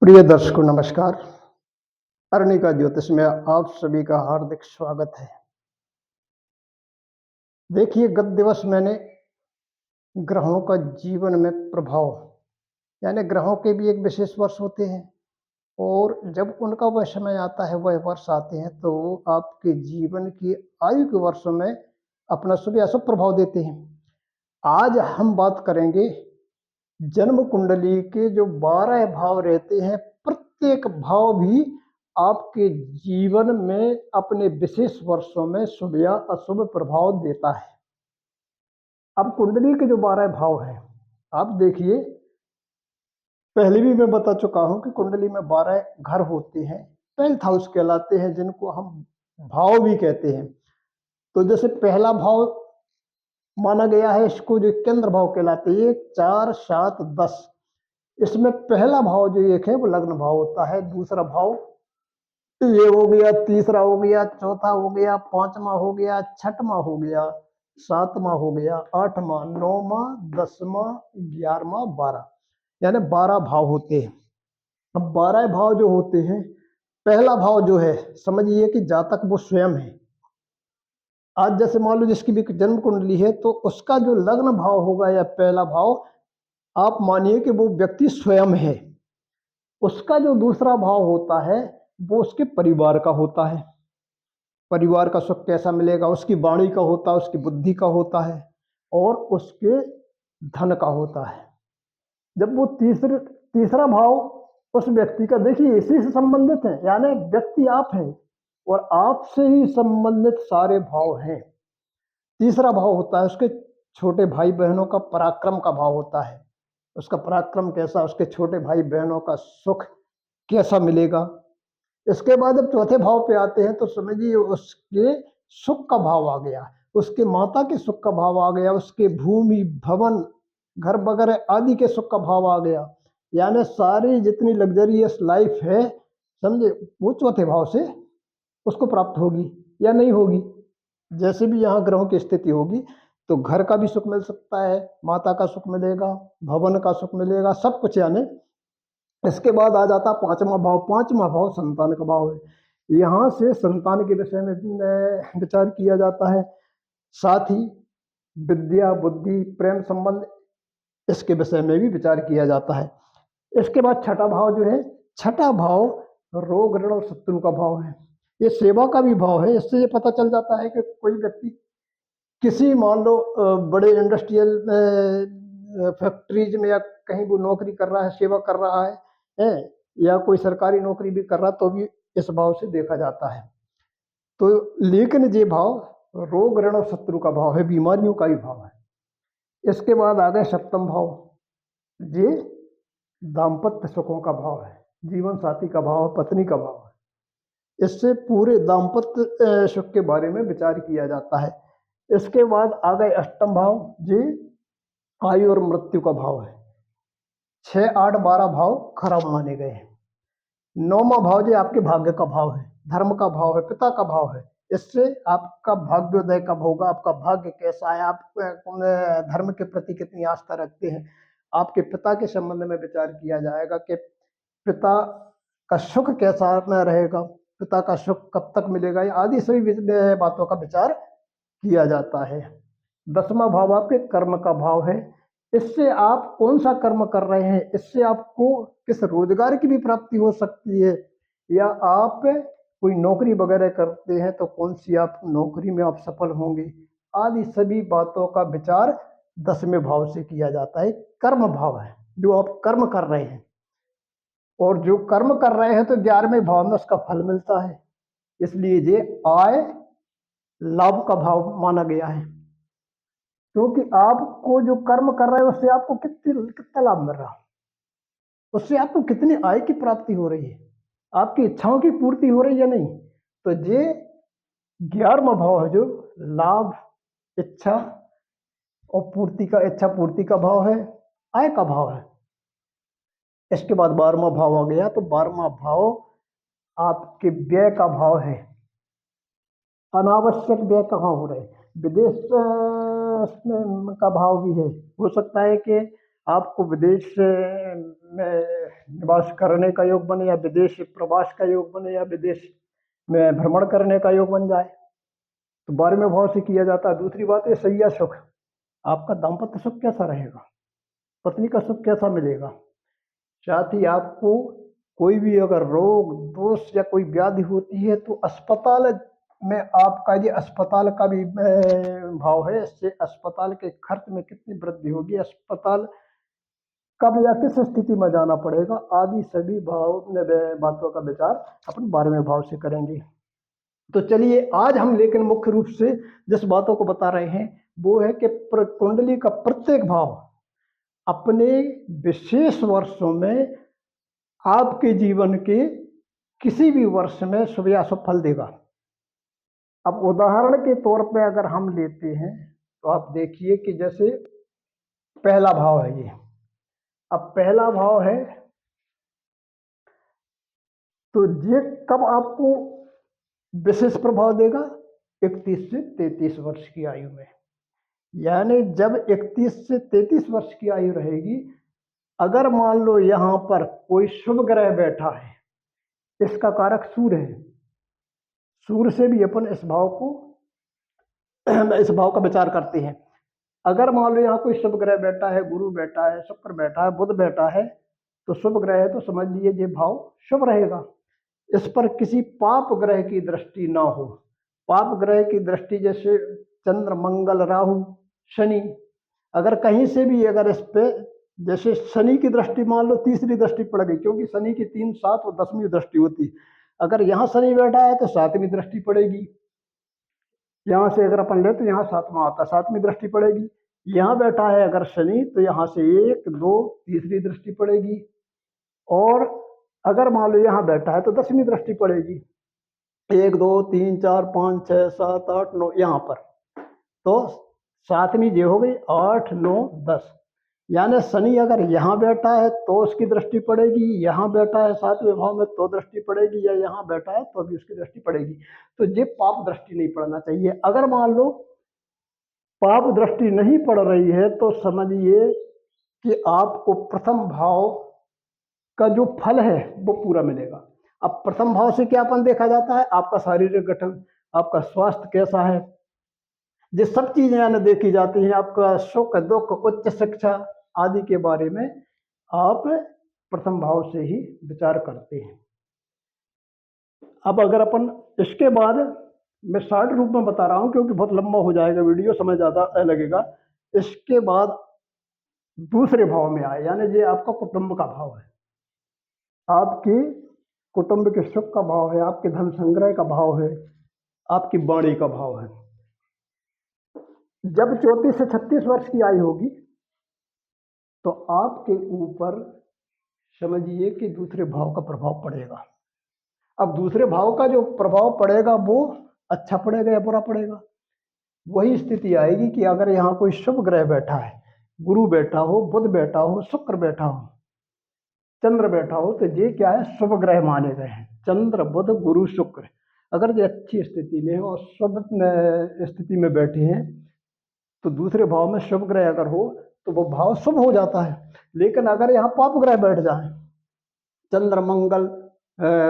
प्रिय दर्शकों नमस्कार। अरुणिका ज्योतिष में आप सभी का हार्दिक स्वागत है। देखिए, गत दिवस मैंने ग्रहों का जीवन में प्रभाव यानी ग्रहों के भी एक विशेष वर्ष होते हैं और जब उनका वह समय आता है, वह वर्ष आते हैं तो वो आपके जीवन की आयु के वर्षों में अपना शुभ या अशुभ प्रभाव देते हैं। आज हम बात करेंगे जन्म कुंडली के जो 12 भाव रहते हैं, प्रत्येक भाव भी आपके जीवन में अपने विशेष वर्षों में शुभ या अशुभ प्रभाव देता है। अब कुंडली के जो 12 भाव हैं, आप देखिए, पहले भी मैं बता चुका हूं कि कुंडली में 12 घर होते हैं, 12th हाउस कहलाते हैं, जिनको हम भाव भी कहते हैं। तो जैसे पहला भाव माना गया है, इसको जो केंद्र भाव कहलाते हैं, 4, 7, 10। इसमें पहला भाव जो एक है वो लग्न भाव होता है, दूसरा भाव ये हो गया, तीसरा हो गया, चौथा हो गया, पांचवा हो गया, छठवां हो गया, सातवां हो गया, आठवां, नौवां, 10वां, 11वां, 12, यानी 12 भाव होते हैं। अब 12 भाव जो होते हैं, पहला भाव जो है, समझिए कि जातक वो स्वयं है। आज जैसे मान लो जिसकी भी जन्म कुंडली है, तो उसका जो लग्न भाव होगा या पहला भाव, आप मानिए कि वो व्यक्ति स्वयं है। उसका जो दूसरा भाव होता है वो उसके परिवार का होता है। परिवार का सुख कैसा मिलेगा, उसकी वाणी का होता है, उसकी बुद्धि का होता है और उसके धन का होता है। जब वो तीसरा भाव उस व्यक्ति का, देखिए, इसी से संबंधित है, यानी व्यक्ति आप हैं और आपसे ही संबंधित सारे भाव हैं। तीसरा भाव होता है उसके छोटे भाई बहनों का, पराक्रम का भाव होता है। उसका पराक्रम कैसा, उसके छोटे भाई बहनों का सुख कैसा मिलेगा। इसके बाद जब चौथे भाव पे आते हैं तो समझिए उसके सुख का भाव आ गया, उसके माता के सुख का भाव आ गया, उसके भूमि भवन घर वगैरह आदि के सुख का भाव आ गया, यानी सारी जितनी लग्जरियस लाइफ है, समझे, वो चौथे भाव से उसको प्राप्त होगी या नहीं होगी। जैसे भी यहाँ ग्रहों की स्थिति होगी तो घर का भी सुख मिल सकता है, माता का सुख मिलेगा, भवन का सुख मिलेगा, सब कुछ। यानी इसके बाद आ जाता पांचवा भाव। पांचवा भाव संतान का भाव है। यहाँ से संतान के विषय में विचार किया जाता है, साथ ही विद्या, बुद्धि, प्रेम संबंध, इसके विषय में भी विचार किया जाता है। इसके बाद छठा भाव जो है, छठा भाव रोग ऋण और शत्रु का भाव है। ये सेवा का भी भाव है। इससे ये पता चल जाता है कि कोई व्यक्ति किसी, मान लो, बड़े इंडस्ट्रियल फैक्ट्रीज में या कहीं वो नौकरी कर रहा है, सेवा कर रहा है, या कोई सरकारी नौकरी भी कर रहा, तो भी इस भाव से देखा जाता है। तो लेकिन ये भाव रोग ऋण और शत्रु का भाव है, बीमारियों का भी भाव है। इसके बाद आ गए सप्तम भाव, ये दाम्पत्य सुखों का भाव है, जीवन साथी का भाव है, पत्नी का भाव है। इससे पूरे दाम्पत्य सुख के बारे में विचार किया जाता है। इसके बाद आ गए अष्टम भाव, जी आयु और मृत्यु का भाव है। 6, 8, 12 भाव खराब माने गए हैं। नौवां भाव जो आपके भाग्य का भाव है, धर्म का भाव है, पिता का भाव है। इससे आपका भाग्योदय कब होगा, आपका भाग्य कैसा है, आप धर्म के प्रति कितनी आस्था रखते हैं, आपके पिता के संबंध में विचार किया जाएगा कि पिता का सुख कैसा में रहेगा, पिता का सुख कब तक मिलेगा, आदि सभी बातों का विचार किया जाता है। 10वां भाव आपके कर्म का भाव है। इससे आप कौन सा कर्म कर रहे हैं, इससे आपको किस रोजगार की भी प्राप्ति हो सकती है, या आप कोई नौकरी वगैरह करते हैं तो कौन सी आप नौकरी में आप सफल होंगे, आदि सभी बातों का विचार 10वें भाव से किया जाता है। कर्म भाव है, जो आप कर्म कर रहे हैं, और जो कर्म कर रहे हैं तो 11वें भाव में उसका फल मिलता है। इसलिए ये आय लाभ का भाव माना गया है, क्योंकि आपको जो कर्म कर रहे हैं उससे आपको कितना लाभ मिल रहा है, उससे आपको कितनी आय की प्राप्ति हो रही है, आपकी इच्छाओं की पूर्ति हो रही है या नहीं। तो ये 11वां भाव है, जो लाभ, इच्छा और पूर्ति का, इच्छा पूर्ति का भाव है, आय का भाव है। इसके बाद 12वां भाव आ गया, तो 12वां भाव आपके व्यय का भाव है। अनावश्यक व्यय कहाँ हो रहे, विदेश का भाव भी है। हो सकता है कि आपको विदेश में निवास करने का योग बने, या विदेश प्रवास का योग बने, या विदेश में भ्रमण करने का योग बन जाए, तो 12वें भाव से किया जाता है। दूसरी बात है सैया सुख, आपका दाम्पत्य सुख कैसा रहेगा, पत्नी का सुख कैसा मिलेगा। साथ ही आपको कोई भी अगर रोग दोष या कोई व्याधि होती है तो अस्पताल में आपका ये अस्पताल का भी भाव है, इससे अस्पताल के खर्च में कितनी वृद्धि होगी, अस्पताल कब या किस स्थिति में जाना पड़ेगा, आदि सभी बातों का विचार अपन 12वें भाव से करेंगे। तो चलिए आज हम लेकिन मुख्य रूप से जिस बातों को बता रहे हैं वो है कि कुंडली का प्रत्येक भाव अपने विशेष वर्षों में आपके जीवन के किसी भी वर्ष में शुभ या अशुभ फल देगा। अब उदाहरण के तौर पे अगर हम लेते हैं तो आप देखिए कि जैसे पहला भाव है ये, अब पहला भाव है तो ये कब आपको विशेष प्रभाव देगा, 31 से 33 वर्ष की आयु में। यानी जब 31 से 33 वर्ष की आयु रहेगी, अगर मान लो यहां पर कोई शुभ ग्रह बैठा है, इसका कारक सूर्य है, सूर्य से भी अपन इस भाव का विचार करते हैं। अगर मान लो यहाँ कोई शुभ ग्रह बैठा है, गुरु बैठा है, शुक्र बैठा है, बुध बैठा है, तो शुभ ग्रह है तो समझ लीजिए ये भाव शुभ रहेगा। इस पर किसी पाप ग्रह की दृष्टि ना हो। पाप ग्रह की दृष्टि जैसे चंद्र, मंगल, राहु, शनि, अगर कहीं से भी अगर इस पे जैसे शनि की दृष्टि मान लो तीसरी दृष्टि पड़ गई, क्योंकि शनि की 3, 7 और 10वीं दृष्टि होती, अगर यहाँ शनि बैठा है तो 7वीं दृष्टि पड़ेगी। यहाँ से अगर अपन ले तो यहाँ 7वां आता, 7वीं दृष्टि पड़ेगी। यहाँ बैठा है अगर शनि तो यहाँ से 1, 2 तीसरी दृष्टि पड़ेगी, और अगर मान लो यहाँ बैठा है तो 10वीं दृष्टि पड़ेगी, 1, 2, 3, 4, 5, 6, 7, 8, 9 यहाँ पर, तो 7वीं ये हो गई, 8, 9, 10। यानी शनि अगर यहाँ बैठा है तो उसकी दृष्टि पड़ेगी, यहाँ बैठा है 7वें भाव में तो दृष्टि पड़ेगी, या यहाँ बैठा है तो भी उसकी दृष्टि पड़ेगी। तो ये पाप दृष्टि नहीं पड़ना चाहिए। अगर मान लो पाप दृष्टि नहीं पड़ रही है तो समझिए कि आपको प्रथम भाव का जो फल है वो पूरा मिलेगा। अब प्रथम भाव से क्या अपन देखा जाता है, आपका शारीरिक गठन, आपका स्वास्थ्य कैसा है, ये सब चीजें यानी देखी जाती हैं। आपका सुख दुख, उच्च शिक्षा आदि के बारे में आप प्रथम भाव से ही विचार करते हैं। अब अगर अपन इसके बाद, मैं शॉर्ट रूप में बता रहा हूं क्योंकि बहुत लंबा हो जाएगा वीडियो, समय ज्यादा लगेगा। इसके बाद दूसरे भाव में आए, यानी ये आपका कुटुंब का भाव है, आपकी कुटुंब के सुख का भाव है, आपके धन संग्रह का भाव है, आपकी वाणी का भाव है। जब 34 से 36 वर्ष की आयु होगी तो आपके ऊपर समझिए कि दूसरे भाव का प्रभाव पड़ेगा। अब दूसरे भाव का जो प्रभाव पड़ेगा वो अच्छा पड़ेगा या बुरा पड़ेगा, वही स्थिति आएगी कि अगर यहाँ कोई शुभ ग्रह बैठा है, गुरु बैठा हो, बुध बैठा हो, शुक्र बैठा हो, चंद्र बैठा हो, तो ये क्या है, शुभ ग्रह माने गए हैं। चंद्र, बुध, गुरु, शुक्र अगर ये अच्छी स्थिति में और शुभ स्थिति में बैठे हैं तो दूसरे भाव में शुभ ग्रह अगर हो तो वो भाव शुभ हो जाता है। लेकिन अगर यहाँ पाप ग्रह बैठ जाए, चंद्र, मंगल,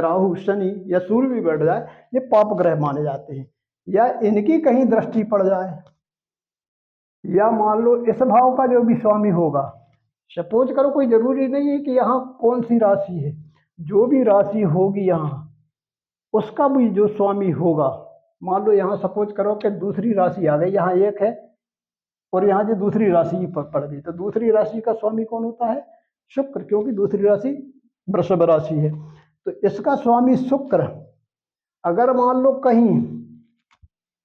राहु, शनि या सूर्य भी बैठ जाए, ये पाप ग्रह माने जाते हैं। या इनकी कहीं दृष्टि पड़ जाए, या मान लो इस भाव का जो भी स्वामी होगा, सपोज करो, कोई जरूरी नहीं है कि यहाँ कौन सी राशि है, जो भी राशि होगी यहाँ उसका भी जो स्वामी होगा, मान लो यहाँ सपोज करो कि दूसरी राशि आ गई, यहाँ 1 है और यहाँ जो दूसरी राशि पर पड़ गई, तो दूसरी राशि का स्वामी कौन होता है, शुक्र, क्योंकि दूसरी राशि वृषभ राशि है। तो इसका स्वामी शुक्र अगर मान लो कहीं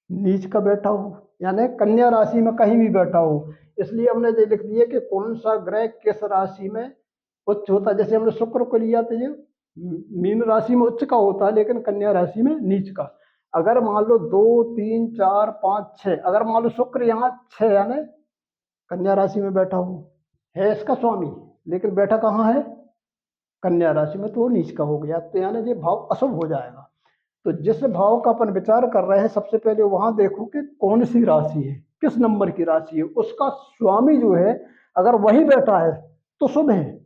नीच का बैठा हो, यानी कन्या राशि में कहीं भी बैठा हो, इसलिए हमने ये लिख दिया कि कौन सा ग्रह किस राशि में उच्च होता है। जैसे हमने शुक्र को लिया तो ये मीन राशि में उच्च का होता है, लेकिन कन्या राशि में नीच का। अगर मान लो 2, 3, 4, 5, 6, अगर मान लो शुक्र यहाँ 6 यानी कन्या राशि में बैठा हो, है इसका स्वामी, लेकिन बैठा कहाँ है, कन्या राशि में, तो वो नीच का हो गया, तो यानी ये भाव अशुभ हो जाएगा। तो जिस भाव का अपन विचार कर रहे हैं, सबसे पहले वहां देखो कि कौन सी राशि है, किस नंबर की राशि है, उसका स्वामी जो है अगर वही बैठा है तो शुभ है।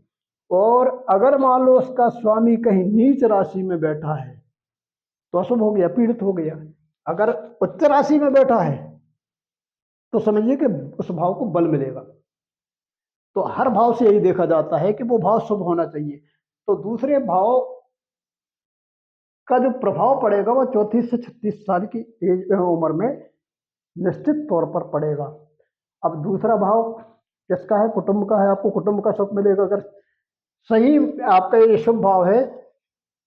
और अगर मान लो उसका स्वामी कहीं नीच राशि में बैठा है तो अशुभ हो गया, पीड़ित हो गया। अगर उच्च राशि में बैठा है तो समझिए कि उस भाव को बल मिलेगा। तो हर भाव से यही देखा जाता है कि वो भाव शुभ होना चाहिए। तो दूसरे भाव का जो प्रभाव पड़ेगा वो 34 से 36 साल की एज उम्र में निश्चित तौर पर पड़ेगा। अब दूसरा भाव किसका है? कुटुंब का है। आपको कुटुंब का सुख मिलेगा। अगर सही आपका ये शुभ भाव है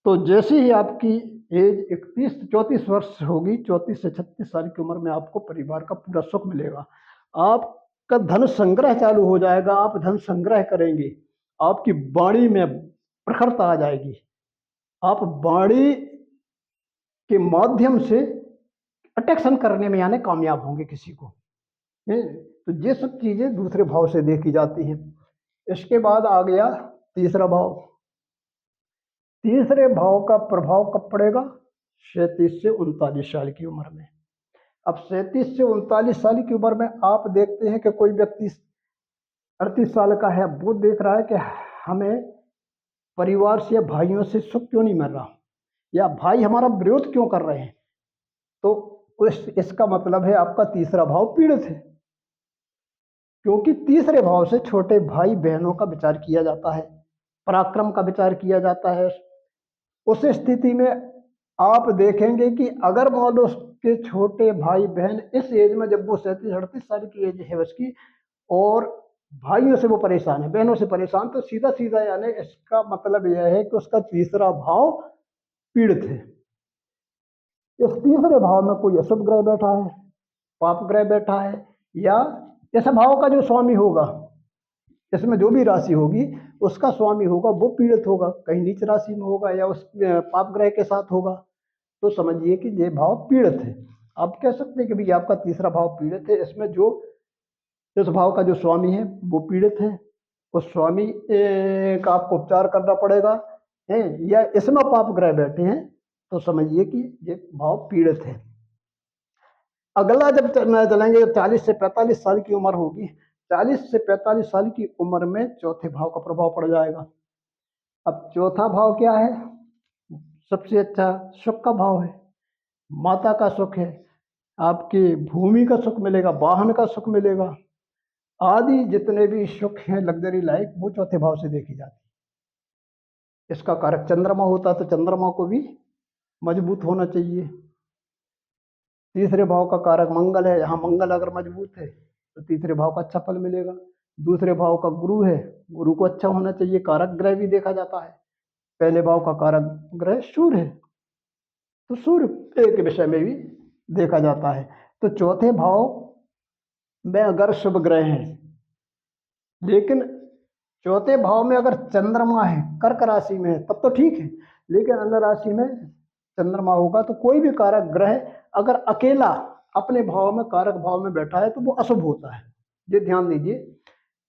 तो जैसे ही आपकी एज 31 से 34 वर्ष होगी, 34 से 36 साल की उम्र में आपको परिवार का पूरा सुख मिलेगा। आपका धन संग्रह चालू हो जाएगा, आप धन संग्रह करेंगे, आपकी वाणी में प्रखरता आ जाएगी, आप वाणी के माध्यम से अट्रैक्शन करने में यानी कामयाब होंगे किसी को। तो ये सब चीजें दूसरे भाव से देखी जाती हैं। इसके बाद आ गया तीसरा भाव। तीसरे भाव का प्रभाव कब पड़ेगा? 37 से 39 साल की उम्र में। अब 37 से 39 साल की उम्र में आप देखते हैं कि कोई व्यक्ति 38 साल का है, वो देख रहा है कि हमें परिवार से या भाइयों से सुख क्यों नहीं मिल रहा, या भाई हमारा विरोध क्यों कर रहे हैं। तो इसका मतलब है आपका तीसरा भाव पीड़ित है, क्योंकि तीसरे भाव से छोटे भाई बहनों का विचार किया जाता है, पराक्रम का विचार किया जाता है। उस स्थिति में आप देखेंगे कि अगर मान लो उसके छोटे भाई बहन इस एज में, जब वो 37-38 साल की एज है उसकी, और भाइयों से वो परेशान है, बहनों से परेशान, तो सीधा सीधा यानी इसका मतलब यह है कि उसका तीसरा भाव पीड़ित है। इस तीसरे भाव में कोई अशुभ ग्रह बैठा है, पाप ग्रह बैठा है, या इस भाव का जो स्वामी होगा, इसमें जो भी राशि होगी उसका स्वामी होगा, वो पीड़ित होगा, कहीं नीच राशि में होगा या उस पाप ग्रह के साथ होगा, तो समझिए कि ये भाव पीड़ित है। आप कह सकते हैं कि भाई आपका तीसरा भाव पीड़ित है, इसमें जो इस भाव का जो स्वामी है वो पीड़ित है, उस स्वामी का आपको उपचार करना पड़ेगा है, या इसमें पाप ग्रह बैठे हैं, तो समझिए कि ये भाव पीड़ित है। अगला जब चलेंगे, 40 से 45 साल की उम्र होगी, 40 से 45 साल की उम्र में चौथे भाव का प्रभाव पड़ जाएगा। अब चौथा भाव क्या है? सबसे अच्छा सुख का भाव है, माता का सुख है, आपकी भूमि का सुख मिलेगा, वाहन का सुख मिलेगा, आदि जितने भी सुख हैं लग्जरी लाइफ, वो चौथे भाव से देखी जाती है। इसका कारक चंद्रमा होता है, तो चंद्रमा को भी मजबूत होना चाहिए। तीसरे भाव का कारक मंगल है, यहाँ मंगल अगर मजबूत है तो तीसरे भाव का अच्छा फल मिलेगा। दूसरे भाव का गुरु है, गुरु को अच्छा होना चाहिए, कारक ग्रह भी देखा जाता है। पहले भाव का कारक ग्रह सूर्य है, तो सूर्य के विषय में भी देखा जाता है। तो चौथे भाव में अगर शुभ ग्रह हैं, लेकिन चौथे भाव में अगर चंद्रमा है, कर्क राशि में है, तब तो ठीक है, लेकिन अन्य राशि में चंद्रमा होगा तो कोई भी कारक ग्रह अगर अकेला अपने भाव में, कारक भाव में बैठा है, तो वो अशुभ होता है, ये ध्यान दीजिए।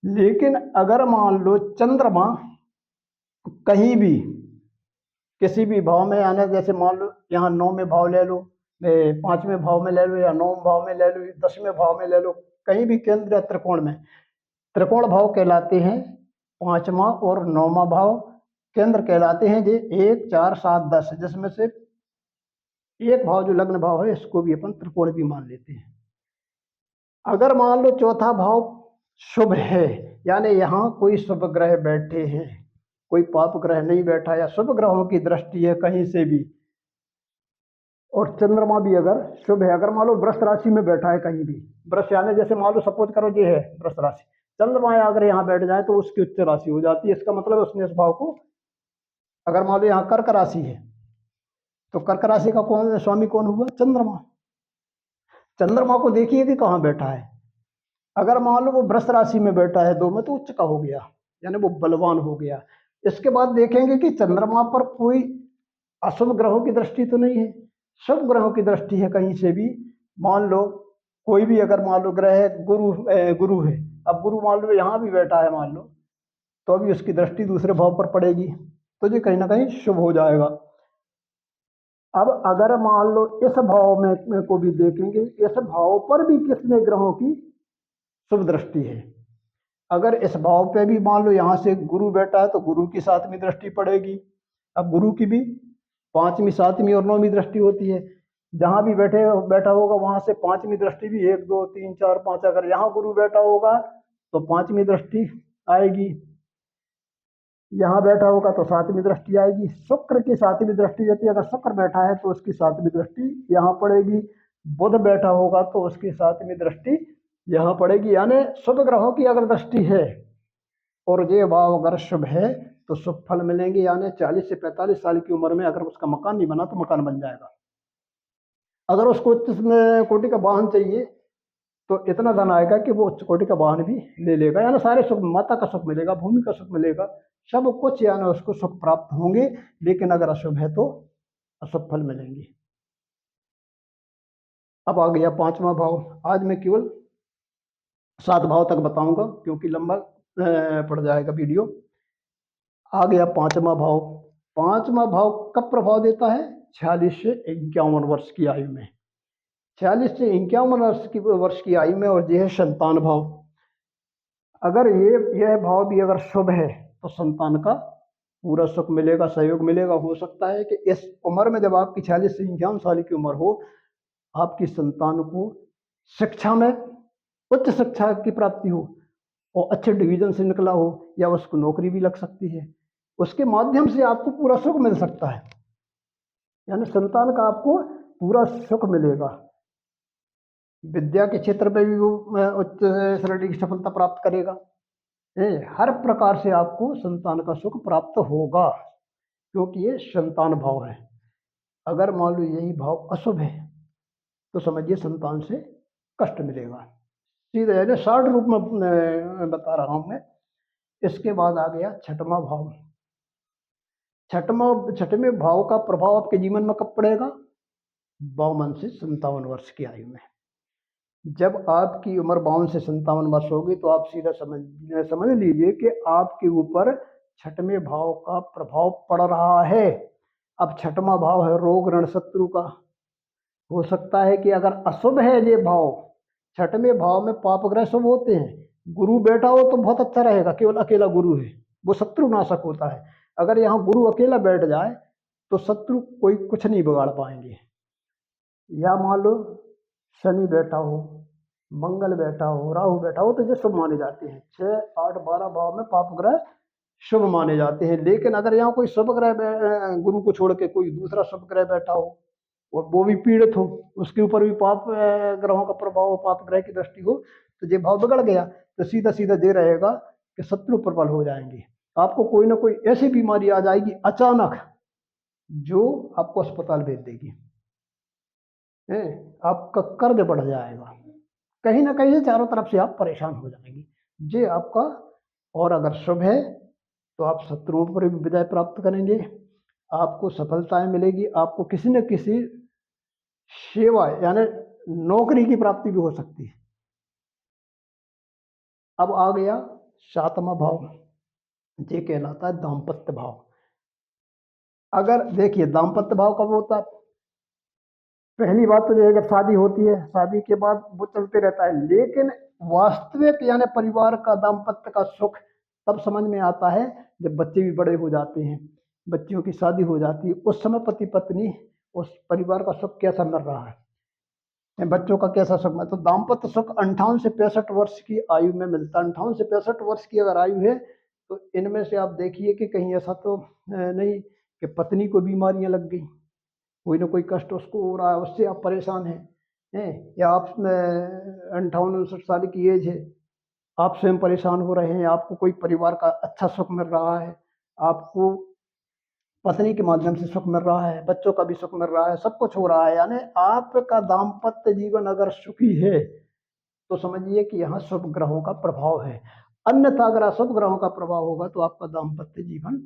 लेकिन अगर मान लो चंद्रमा कहीं भी किसी भी भाव में आना, जैसे मान लो यहाँ 9 में भाव ले लो, 5वें भाव में ले लो, या 9वें भाव में ले लो, 10वें भाव में ले लो, कहीं भी केंद्र या त्रिकोण में, त्रिकोण भाव कहलाते हैं 5वां और 9वां भाव, केंद्र कहलाते हैं ये 1, 4, 7, 10, जिसमें से एक भाव जो लग्न भाव है इसको भी अपन त्रिकोण भी मान लेते हैं। अगर मान लो चौथा भाव शुभ है, यानी यहाँ कोई शुभ ग्रह बैठे हैं, कोई पाप ग्रह नहीं बैठा, या शुभ ग्रहों की दृष्टि है कहीं से भी, और चंद्रमा भी अगर शुभ है, अगर मान लो वृष राशि में बैठा है कहीं भी, वृष यानी जैसे मान लो सपोज करो ये है वृष राशि, चंद्रमा अगर यहाँ बैठ जाए तो उसकी उच्च राशि हो जाती है। इसका मतलब उसने इस भाव को, अगर मान लो यहाँ कर्क राशि है तो कर्क राशि का कौन स्वामी कौन हुआ? चंद्रमा। चंद्रमा को देखिए कि कहाँ बैठा है, अगर मान लो वो वृष राशि में बैठा है 2 में, तो उच्च का हो गया, यानी वो बलवान हो गया। इसके बाद देखेंगे कि चंद्रमा पर कोई अशुभ ग्रहों की दृष्टि तो नहीं है, शुभ ग्रहों की दृष्टि है कहीं से भी। मान लो कोई भी अगर मान लो ग्रह है, गुरु है, अब गुरु मान लो यहाँ भी बैठा है मान लो, तो अभी उसकी दृष्टि दूसरे भाव पर पड़ेगी, तो ये कहीं ना कहीं शुभ हो जाएगा। अब अगर मान लो इस भाव में को भी देखेंगे, इस भाव पर भी कितने ग्रहों की शुभ दृष्टि है, अगर इस भाव पे भी मान लो यहाँ से गुरु बैठा है तो गुरु की 7वीं दृष्टि पड़ेगी। अब गुरु की भी 5वीं 7वीं और 9वीं दृष्टि होती है। जहां भी बैठा होगा वहां से 5वीं दृष्टि भी 1 2 3 4 5, अगर यहाँ गुरु बैठा होगा तो 5वीं दृष्टि आएगी, यहाँ बैठा होगा तो 7वीं दृष्टि आएगी। शुक्र की 7वीं दृष्टि रहती है, अगर शुक्र बैठा है तो उसकी 7वीं दृष्टि यहाँ पड़ेगी। बुध बैठा होगा तो उसकी 7वीं दृष्टि यहाँ पड़ेगी। यानी शुभ ग्रहों की अगर दृष्टि है और ये भाव अगर शुभ है तो शुभ फल मिलेंगे। यानी 40 से 45 साल की उम्र में अगर उसका मकान नहीं बना तो मकान बन जाएगा। अगर उसको उच्च कोटि का वाहन चाहिए तो इतना धन आएगा कि वो उच्च कोटि का वाहन भी ले लेगा। यानी सारे सुख, माता का सुख मिलेगा, भूमि का सुख मिलेगा, सब कुछ यानी उसको सुख प्राप्त होंगे। लेकिन अगर अशुभ है तो अशुभ फल मिलेंगे। अब आ गया 5वां भाव। आज मैं केवल 7 भाव तक बताऊंगा क्योंकि लंबा पड़ जाएगा वीडियो। आ गया 5वां भाव। 5वां भाव कब प्रभाव देता है? 46 से 51 वर्ष की आयु में। 46 से 51 वर्ष की आयु में, और यह है संतान भाव। अगर यह भाव भी अगर शुभ है तो संतान का पूरा सुख मिलेगा, सहयोग मिलेगा। हो सकता है कि इस उम्र में जब आपकी 46 से 51 साल की उम्र हो, आपकी संतान को शिक्षा में उच्च शिक्षा की प्राप्ति हो और अच्छे डिवीजन से निकला हो, या उसको नौकरी भी लग सकती है। उसके माध्यम से आपको पूरा सुख मिल सकता है। यानी संतान का आपको पूरा सुख मिलेगा। विद्या के क्षेत्र में भी वो उच्च श्रेणी की सफलता प्राप्त करेगा। हर प्रकार से आपको संतान का सुख प्राप्त होगा क्योंकि ये संतान भाव है। अगर मान लो यही भाव अशुभ है तो समझिए संतान से कष्ट मिलेगा। सीधे यानी शॉर्ट रूप में बता रहा हूं मैं। इसके बाद आ गया 6वां भाव। 6वें भाव का प्रभाव आपके जीवन में कब पड़ेगा? 52 से 57 वर्ष की आयु में। जब आपकी उम्र 52 से 57 वर्ष होगी तो आप सीधा समझ लीजिए कि आपके ऊपर 6वें भाव का प्रभाव पड़ रहा है। अब 6वां भाव है रोग ऋण शत्रु का। हो सकता है कि अगर अशुभ है ये भाव, 6वें भाव में पाप ग्रह शुभ होते हैं। गुरु बैठा हो तो बहुत अच्छा रहेगा, केवल अकेला गुरु है, वो शत्रु नाशक होता है। अगर यहाँ गुरु अकेला बैठ जाए तो शत्रु कोई कुछ नहीं बिगाड़ पाएंगे। या मान लो शनि बैठा हो, मंगल बैठा हो, राहु बैठा हो, तो ये शुभ माने जाते हैं। 6 8 12 भाव में पाप ग्रह शुभ माने जाते हैं। लेकिन अगर यहाँ कोई शुभ ग्रह गुरु को छोड़ के कोई दूसरा शुभ ग्रह बैठा हो और वो भी पीड़ित हो, उसके ऊपर भी पाप ग्रहों का प्रभाव हो, पाप ग्रह की दृष्टि हो, तो ये भाव बिगड़ गया तो सीधा सीधा ये रहेगा कि शत्रु प्रबल हो जाएंगे। आपको कोई ना कोई ऐसी बीमारी आ जाएगी अचानक जो आपको अस्पताल भेज देगी। आपका कर्ज बढ़ जाएगा, कहीं ना कहीं से चारों तरफ से आप परेशान हो जाएंगे। ये आपका, और अगर शुभ है तो आप शत्रुओं पर भी विजय प्राप्त करेंगे, आपको सफलताएं मिलेगी, आपको किसी न किसी सेवा यानी नौकरी की प्राप्ति भी हो सकती है। अब आ गया 7वां भाव, ये कहलाता है दाम्पत्य भाव। अगर देखिए दाम्पत्य भाव कब होता है? पहली बात तो ये, जब शादी होती है, शादी के बाद वो चलते रहता है। लेकिन वास्तविक यानी परिवार का दाम्पत्य का सुख तब समझ में आता है जब बच्चे भी बड़े हो जाते हैं, बच्चियों की शादी हो जाती है। उस समय पति पत्नी, उस परिवार का सुख कैसा मिल रहा है, बच्चों का कैसा सुख है। तो दाम्पत्य सुख 58 से 65 वर्ष की आयु में मिलता है। 58 से 65 वर्ष की अगर आयु है तो इनमें से आप देखिए कि कहीं ऐसा तो नहीं कि पत्नी को बीमारियां लग गई, कोई ना कोई कष्ट उसको हो रहा है, उससे आप परेशान हैं, या आप 58 59 साल की एज है, आप स्वयं परेशान हो रहे हैं, आपको कोई परिवार का अच्छा सुख मिल रहा है, आपको पत्नी के माध्यम से सुख मिल रहा है, बच्चों का भी सुख मिल रहा है, सब कुछ हो रहा है, यानी आपका दाम्पत्य जीवन अगर सुखी है तो समझिए कि यहाँ शुभ ग्रहों का प्रभाव है। अन्यथा अगर अशुभ ग्रहों का प्रभाव होगा तो आपका दाम्पत्य जीवन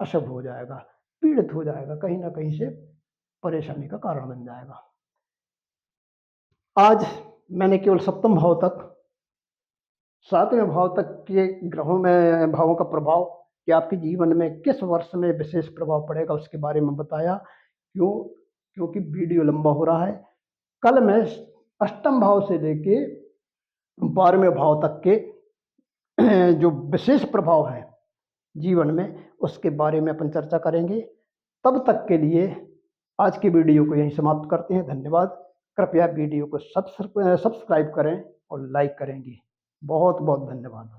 अशुभ हो जाएगा, पीड़ित हो जाएगा, कहीं ना कहीं से परेशानी का कारण बन जाएगा। आज मैंने केवल 7वें भाव तक, 7वें भाव तक के ग्रहों में भावों का प्रभाव कि आपके जीवन में किस वर्ष में विशेष प्रभाव पड़ेगा उसके बारे में बताया। क्योंकि वीडियो लंबा हो रहा है। कल मैं 8वें भाव से लेके 12वें भाव तक के जो विशेष प्रभाव है जीवन में, उसके बारे में अपन चर्चा करेंगे। तब तक के लिए आज की वीडियो को यहीं समाप्त करते हैं। धन्यवाद। कृपया वीडियो को सब्सक्राइब करें और लाइक करेंगे। बहुत बहुत धन्यवाद।